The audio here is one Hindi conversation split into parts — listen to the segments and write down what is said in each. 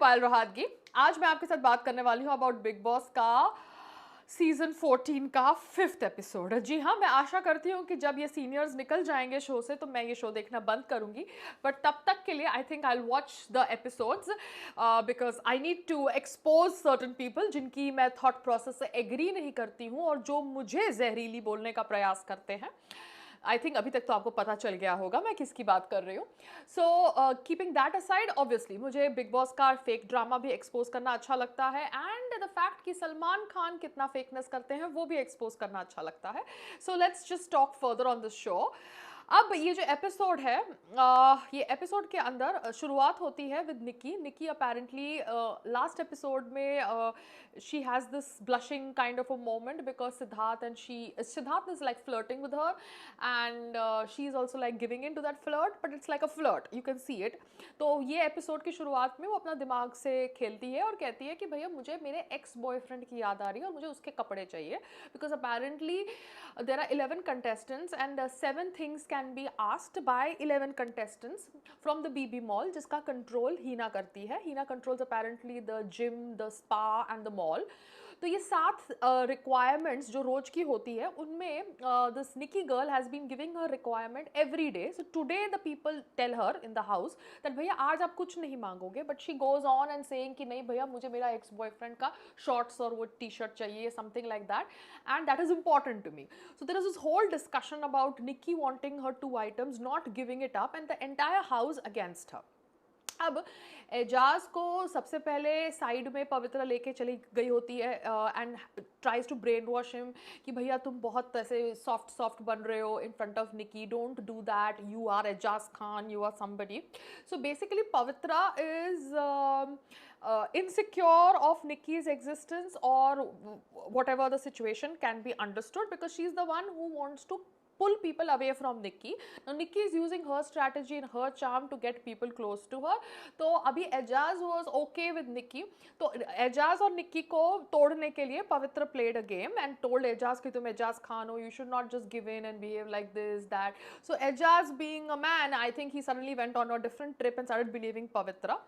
पायल रोहतगी। आज मैं आपके साथ बात करने वाली हूँ अबाउट बिग बॉस का सीजन 14 का 5th एपिसोड। जी हाँ, मैं आशा करती हूँ कि जब ये सीनियर्स निकल जाएंगे शो से तो मैं ये शो देखना बंद करूँगी, बट तब तक के लिए I think I will watch the episodes because I need to expose certain people जिनकी मैं थॉट प्रोसेस से एग्री नहीं करती हूँ और जो मुझे जहरीली बोलने का प्रयास करते हैं। आई थिंक अभी तक तो आपको पता चल गया होगा मैं किसकी बात कर रही हूँ। So keeping that aside, obviously मुझे बिग बॉस का फेक ड्रामा भी एक्सपोज करना अच्छा लगता है एंड द फैक्ट कि सलमान खान कितना फेकनेस करते हैं वो भी एक्सपोज करना अच्छा लगता है। So let's just talk further on this show. अब ये जो एपिसोड है, ये एपिसोड के अंदर शुरुआत होती है with Nikki. Nikki apparently last episode में she has this blushing kind of a moment because Siddharth is like flirting with her and she is also like giving into that flirt, but it's like a flirt, you can see it. तो ये एपिसोड की शुरुआत में वो अपना दिमाग से खेलती है और कहती है कि भैया मुझे मेरे एक्स बॉयफ्रेंड की याद आ रही है और मुझे उसके कपड़े चाहिए, because apparently there are 11 contestants and 7 things can be asked by 11 contestants from the BB Mall, जिसका कंट्रोल हीना करती है. हीना controls apparently the gym, the spa and the mall. तो ये 7 रिक्वायरमेंट्स जो रोज की होती है उनमें this Nikki girl has been giving her requirement every day. So today the people tell her in the house that भैया आज आप कुछ नहीं मांगोगे, but she goes on and saying कि नहीं भैया मुझे मेरा एक्स बॉयफ्रेंड का शॉर्ट्स और वो टी शर्ट चाहिए, something like that, and that is important to me. So there is this whole discussion about Nikki wanting her 2 items, not giving it up, and the entire house against her. अब एजाज को सबसे पहले साइड में पवित्रा लेके चली गई होती है and tries to brainwash him कि भैया तुम बहुत ऐसे सॉफ्ट बन रहे हो in front of Nikki, don't do that, you are Ejaz Khan, you are somebody. So basically Pavitra is insecure of Nikki's existence, or whatever the situation can be understood, because she's the one who wants to pull people away from Nikki. Now Nikki is using her strategy and her charm to get people close to her. तो अभी Ejaz was okay with Nikki. तो एजाज और निक्की को तोड़ने के लिए पवित्र played a game and told Ejaz कि तुम एजाज खान हो, you should not just give in and behave like this, that. So Ejaz being a man, I think he suddenly went on a different trip and started believing Pavitra.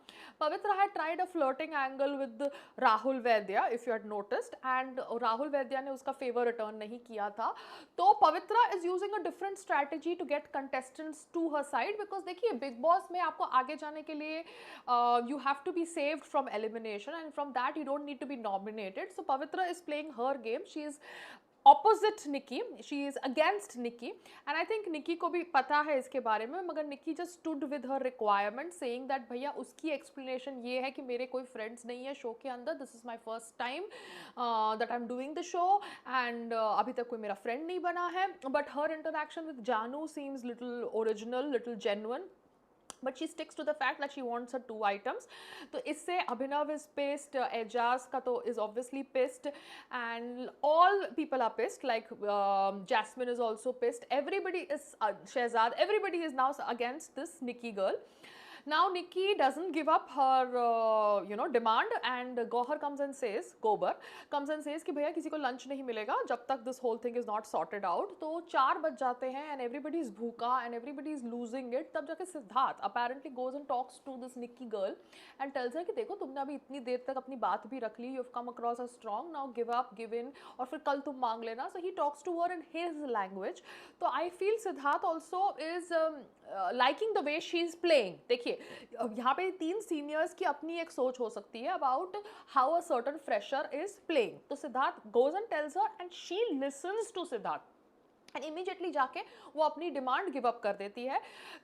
Pavitra had tried a flirting angle with Rahul Vaidya, if you had noticed, and Rahul Vaidya ने उसका favor return नहीं किया था. तो पवित्रा is using a different strategy to get contestants to her side, because देखिए बिग बॉस में आपको आगे जाने के लिए you have to be saved from elimination, and from that you don't need to be nominated. So Pavitra is playing her game. She is opposite Nikki, she is against Nikki, and I think Nikki को भी पता है इसके बारे में, मगर Nikki just stood with her requirement saying that भैया उसकी explanation ये है कि मेरे कोई friends नहीं है शो के अंदर, this is my first time that I'm doing the show and अभी तक कोई मेरा friend नहीं बना है, but her interaction with Janu seems little original, little genuine. But she sticks to the fact that she wants her 2 items. तो इससे अभिनव is pissed, एजाज का तो is obviously pissed, and all people are pissed, like Jasmine is also pissed. Everybody is Shehzad, everybody is now against this Nikki girl. Now Nikki doesn't give up her demand, and Gohar comes and says कि भैया किसी को लंच नहीं मिलेगा जब तक this whole thing is not sorted out. तो 4 बज जाते हैं and everybody is भूखा and everybody is losing it. तब जाके Siddharth apparently goes and talks to this Nikki girl and tells her कि देखो तुमने अभी इतनी देर तक अपनी बात भी रख ली, you've come across as strong, now give up, give in, और फिर कल तुम मांग लेना. So he talks to her in his language. तो I feel Siddharth also is liking the way she is playing. देखिए यहाँ पे 3 सीनियर्स की अपनी एक सोच हो सकती है about how a certain fresher is playing. तो Siddharth goes and tells her and she listens to Siddharth and immediately जाके वो अपनी डिमांड गिव अप कर देती है.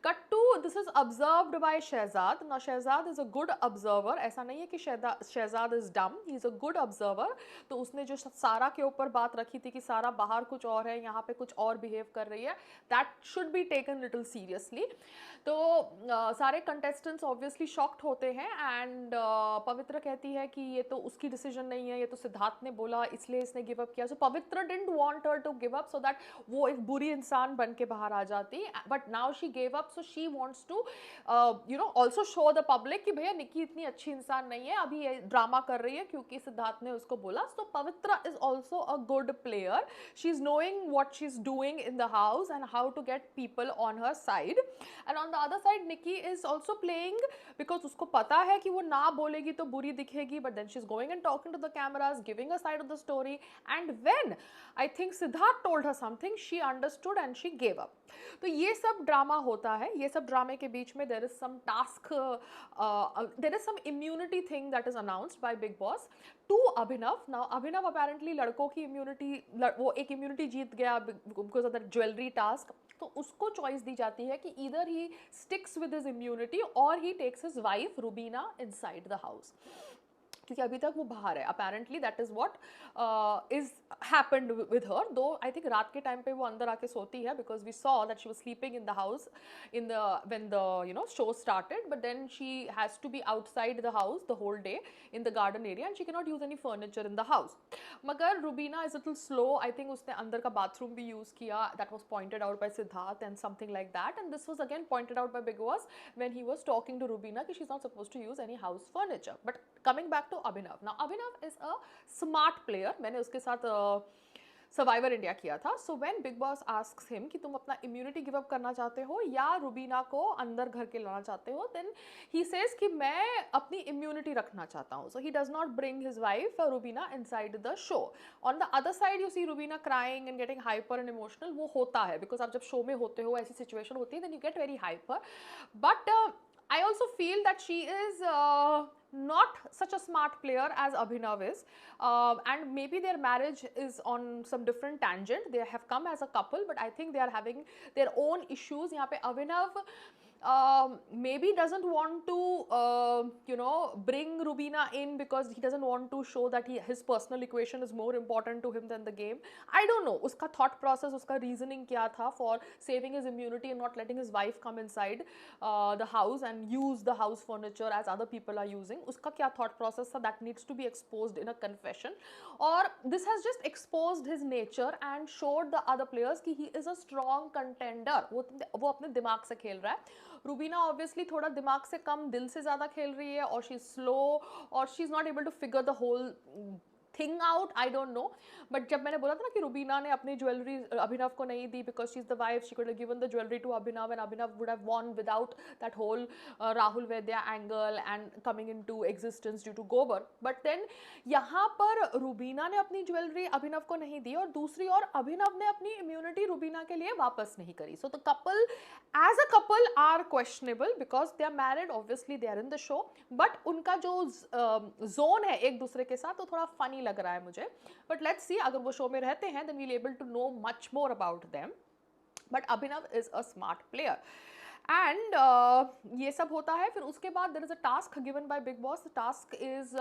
Cut to this is observed by Shehzad. ना Shehzad is a good observer, ऐसा नहीं है कि Shehzad is dumb, he is a good observer. तो उसने जो सारा के ऊपर बात रखी थी कि सारा बाहर कुछ और है, यहाँ पे कुछ और बिहेव कर रही है, that should be taken little seriously. तो सारे कंटेस्टेंट्स ऑब्वियसली शॉक्ड होते हैं एंड पवित्र कहती है कि ये तो उसकी डिसीजन नहीं है, ये तो सिद्धार्थ ने बोला इसलिए इसने गिव अप किया. So Pavitra didn't want her to give up so that वो एक बुरी इंसान बन के बाहर आ जाती, but now she gave up, so she wants to you know also show the public कि भैया निकी इतनी अच्छी इंसान नहीं है, अभी ये ड्रामा कर रही है क्योंकि सिद्धार्थ ने उसको बोला. So Pavitra is also a good player. She is knowing what she is doing in the house and how to get people on her side. And on the other side Nikki is also playing because उसको पता है कि वो ना बोलेगी तो बुरी दिखेगी, but then she is going and talking to the cameras, giving a side of the story. And when I think Siddharth told her something, she understood and she gave up. तो ये सब ड्रामा होता है. ये सब ड्रामे के बीच में there is some task, there is some immunity thing that is announced by big Boss to Abhinav. Now Abhinav apparently लड़कों की इम्यूनिटी, वो एक इम्यूनिटी जीत गया because of that jewellery task. तो उसको चॉइस दी जाती है कि either he sticks with his immunity और he takes his wife Rubina inside the house, क्योंकि अभी तक वो बाहर है. Apparently that is what is happened with her. दो आई थिंक रात के टाइम पे वो अंदर आके सोती है because we saw that she was sleeping in the house in the when the you know show started, but then she has to be outside the house the whole day in the garden area and she can not use any furniture in the house. मगर Rubina is little slow. I think उसने अंदर का बाथरूम भी यूज किया. That was pointed out by Siddharth and something like that. And this was again pointed out by big boss when he was talking to Rubina कि she is not supposed to use any house furniture. But coming back to Abhinav. Now Abhinav is a smart player. मैंने उसके साथ सर्वाइवर इंडिया किया था. So when big boss asks him कि तुम अपना इम्यूनिटी गिव अप करना चाहते हो या रुबीना को अंदर घर के लाना चाहते हो, देन ही सेज कि मैं अपनी इम्यूनिटी रखना चाहता हूँ. So he does not bring his wife Rubina inside the show. On the other side you see Rubina crying and getting hyper and emotional. वो होता है बिकॉज आप जब शो में होते हो, ऐसी सिचुएशन होती है, then you get very hyper. But I also feel that she is not such a smart player as Abhinav is, and maybe their marriage is on some different tangent. They have come as a couple, but I think they are having their own issues. यहाँ पे Abhinav maybe doesn't want to you know bring Rubina in because he doesn't want to show that his personal equation is more important to him than the game. I don't know उसका thought process, उसका reasoning क्या था for saving his immunity and not letting his wife come inside the house and use the house furniture as other people are using. उसका क्या thought process था, that needs to be exposed in a confession. Or this has just exposed his nature and showed the other players कि he is a strong contender. वो अपने दिमाग से खेल रहा है. रुबीना ऑब्वियसली थोड़ा दिमाग से कम दिल से ज़्यादा खेल रही है, और शी इज स्लो, और she is not able to figure the whole thing out. I don't know. But जब मैंने बोला था ना कि रुबीना ने अपनी ज्वेलरी अभिनव को नहीं दी because she is the wife, she could have given the jewellery to Abhinav and Abhinav would have won without that whole Rahul Vaidya angle and coming into existence due to गोबर. बट देन यहाँ पर रुबीना ने अपनी ज्वेलरी अभिनव को नहीं दी, और दूसरी ओर अभिनव ने अपनी इम्यूनिटी रुबीना के लिए वापस नहीं करी. So the couple as a couple are questionable because they are married, obviously they are in the show, but उनका जो जोन है एक दूसरे के साथ, तो थोड़ा फनी लग रहा है मुझे. बट लेट्स सी, अगर वो शो में रहते हैं then we'll able to know much more about them. But Abhinav is a smart player. And ये सब होता है. फिर उसके बाद there is a task given by big Boss. The task is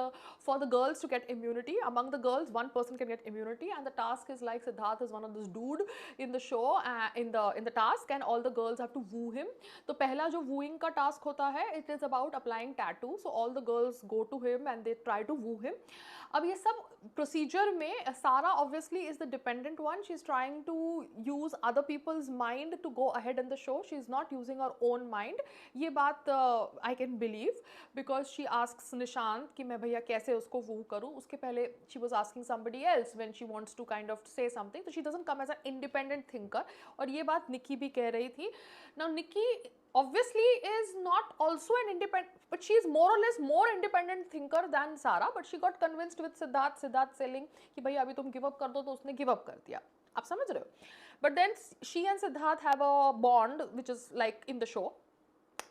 for the girls to get immunity. Among the girls one person can get immunity, and the task is like Siddharth is one of those dude in the show, in the task, and all the girls have to woo him. तो पहला जो wooing का टास्क होता है, it is about applying tattoo. So all the girls go to him and they try to woo him. अब ये सब प्रोसीजर में सारा obviously is the dependent one. She is trying to use other people's mind to go ahead in the show. She is not using her own mind. ये बात I can believe because she asks Nishant कि मैं भैया कैसे उसको वू करूँ. उसके पहले she was asking somebody else when she wants to kind of say something. तो she doesn't come as a independent thinker. और ये बात निकी भी कह रही थी. Now Nikki obviously is not also an independent, but she is more or less more independent thinker than Sara, but she got convinced with Siddharth selling कि भाई अभी तुम give up कर दो, तो उसने give up कर दिया. आप समझ रहे हो. But then she and Siddharth have a bond which is like in the show.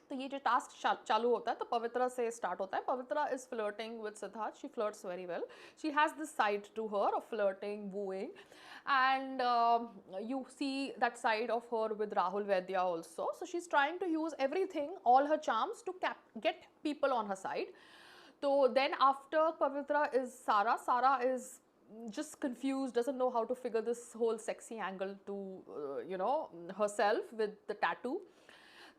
तो ये जो टास्क चालू होता है तो पवित्रा से स्टार्ट होता है. Pavitra is flirting with Siddharth. She flirts very well. She has this side to her of flirting, wooing, and you see that side of her with Rahul Vaidya also. So she's trying to use everything, all her charms to get people on her side. So then after Pavitra is Sara. Sara is just confused, doesn't know how to figure this whole sexy angle to herself with the tattoo.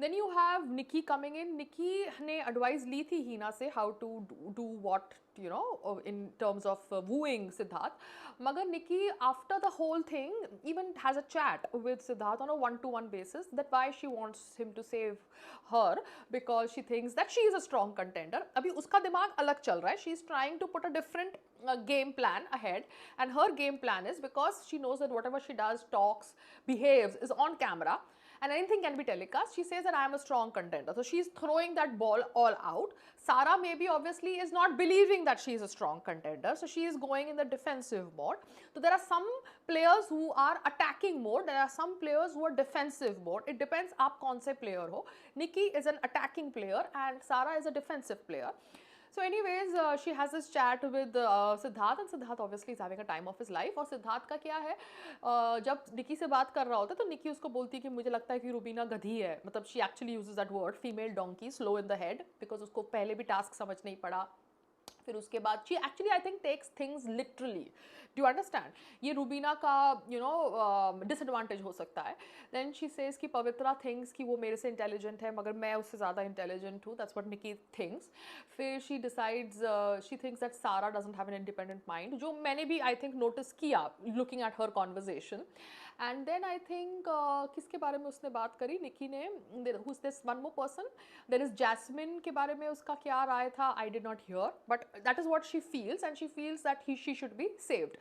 Then you have Nikki coming in. Nikki ने advice ली थी हीना से how to do what, you know, in terms of wooing Siddharth. मगर Nikki after the whole thing even has a chat with Siddharth on a one-to-one basis that why she wants him to save her because she thinks that she is a strong contender. अभी उसका दिमाग अलग चल रहा है. She is trying to put a different game plan ahead, and her game plan is because she knows that whatever she does, talks, behaves is on camera and anything can be telecast. She says that I am a strong contender. So she's throwing that ball all out. Sara maybe obviously is not believing that she is a strong contender. So she is going in the defensive mode. So there are some players who are attacking mode. There are some players who are defensive mode. It depends आप कौन से player हो. Nikki is an attacking player and Sara is a defensive player. So anyways, she has this chat with Siddharth and Siddharth obviously is having a time of his life. और सिद्धार्थ का क्या है, जब निकी से बात कर रहा होता है तो निकी उसको बोलती है कि मुझे लगता है कि रूबीना गधी है. मतलब she actually uses that word female donkey, slow in the head, because उसको पहले भी टास्क समझ नहीं पड़ा. फिर उसके बाद she actually I think takes things literally. Do you understand? ये रूबीना का you know disadvantage हो सकता है. Then she says कि पवित्रा thinks कि वो मेरे से intelligent है मगर मैं उससे ज़्यादा intelligent हूँ. That's what Nikki thinks. फिर she decides she thinks that Sara doesn't have an independent mind, जो मैंने भी I think notice किया looking at her conversation. And then I think किसके बारे में उसने बात करी निकी ने, who's this one more person, there is Jasmine के बारे में उसका क्या राय था, I did not hear, but that is what she feels and she feels that she should be saved.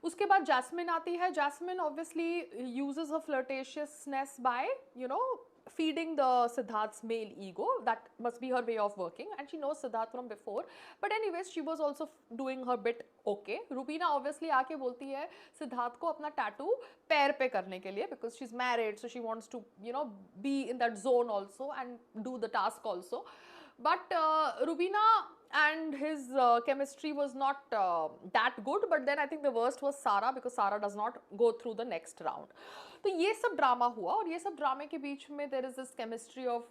उसके बाद Jasmine आती है. Jasmine obviously uses her flirtatiousness by, you know, feeding the Siddharth's male ego. That must be her way of working and she knows Siddharth from before. But anyways, she was also doing her bit okay. Rubina obviously आके बोलती है सिद्धार्थ को अपना tattoo पैर पे करने के लिए because she's married, so she wants to, you know, be in that zone also and do the task also. But Rubina and his chemistry was not that good, but then I think the worst was Sara because Sara does not go through the next round. तो ये सब ड्रामा हुआ और ये सब ड्रामे के बीच में there is this chemistry of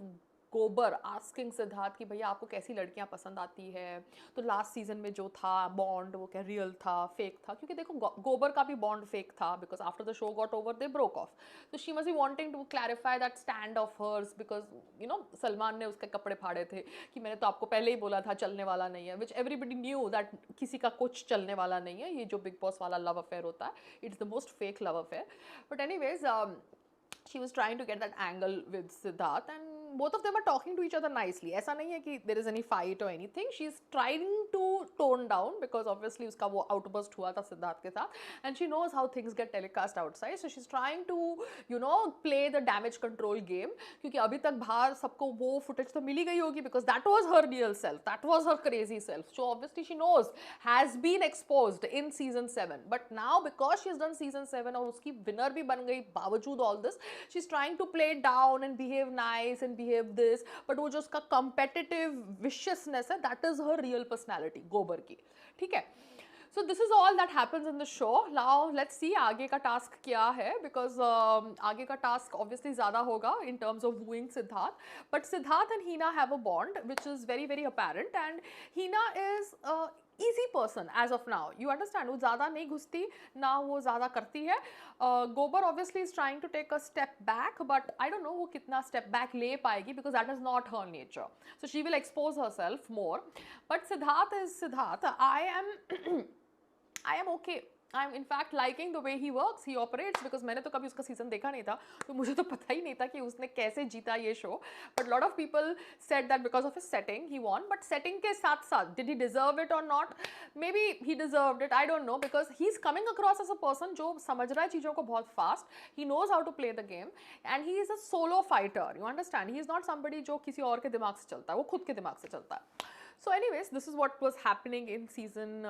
गोबर आस्किंग सिद्धार्थ कि भैया आपको कैसी लड़कियां पसंद आती है. तो लास्ट सीजन में जो था बॉन्ड वो क्या रियल था फेक था, क्योंकि देखो गोबर का भी बॉन्ड फेक था because after the show got over they broke off. तो she must be wanting to clarify that stand of hers because you know Salman ने उसके कपड़े फाड़े थे कि मैंने तो आपको पहले ही बोला था चलने वाला नहीं है, विच एवरीबडी न्यू दैट किसी का कुछ चलने वाला नहीं है. ये जो बिग बॉस वाला लव अफेयर होता है it's the most fake love affair. But anyways she was trying to get that angle with Siddharth and both of them are talking to each other nicely. ऐसा नहीं है कि there is any fight or anything. She's trying to tone down because obviously उसका वो outburst हुआ था सिद्धार्थ के साथ and she knows how things get telecast outside. So she's trying to, you know, play the damage control game क्योंकि अभी तक बाहर सबको वो footage तो मिली गई होगी because that was her real self, that was her crazy self. So obviously she knows has been exposed in season 7. But now because she's done season 7 और उसकी winner भी बन गई बावजूद all this, she's trying to play down and behave nice and behave this, but वो जो उसका competitive viciousness है that is her real personality गोबर की. ठीक है. So this is all that happens in the show. Now let's see आगे का task क्या है because आगे का task obviously ज़्यादा होगा in terms of wooing Siddharth. But Siddharth and Hina have a bond which is very very apparent and Hina is easy person as of now. You understand? वो ज़्यादा नहीं घुसती ना वो ज़्यादा करती है. गोबर obviously is trying to take a step back, but I don't know वो कितना step back ले पाएगी because that is not her nature. So she will expose herself more. But Siddharth is Siddharth. I am okay. I am in fact liking the way he works, he operates because मैंने तो कभी उसका सीजन देखा नहीं था तो मुझे तो पता ही नहीं था कि उसने कैसे जीता ये show. But lot of people said that because of his setting he won. But setting के साथ साथ did he deserve it or not? Maybe he deserved it. I don't know because he's coming across as a person जो समझ रहा है चीज़ों को बहुत fast. He knows how to play the game and he is a solo fighter. You understand? He is not somebody जो किसी और के दिमाग से चलता है, वो खुद के दिमाग से चलता है. So anyways, this is what was happening in season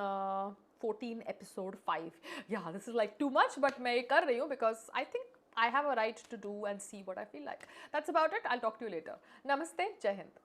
14 episode 5. Yeah, this is like too much, but मैं ये कर रही हूँ because I think I have a right to do and see what I feel like. That's about it. I'll talk to you later. Namaste. Jai Hind.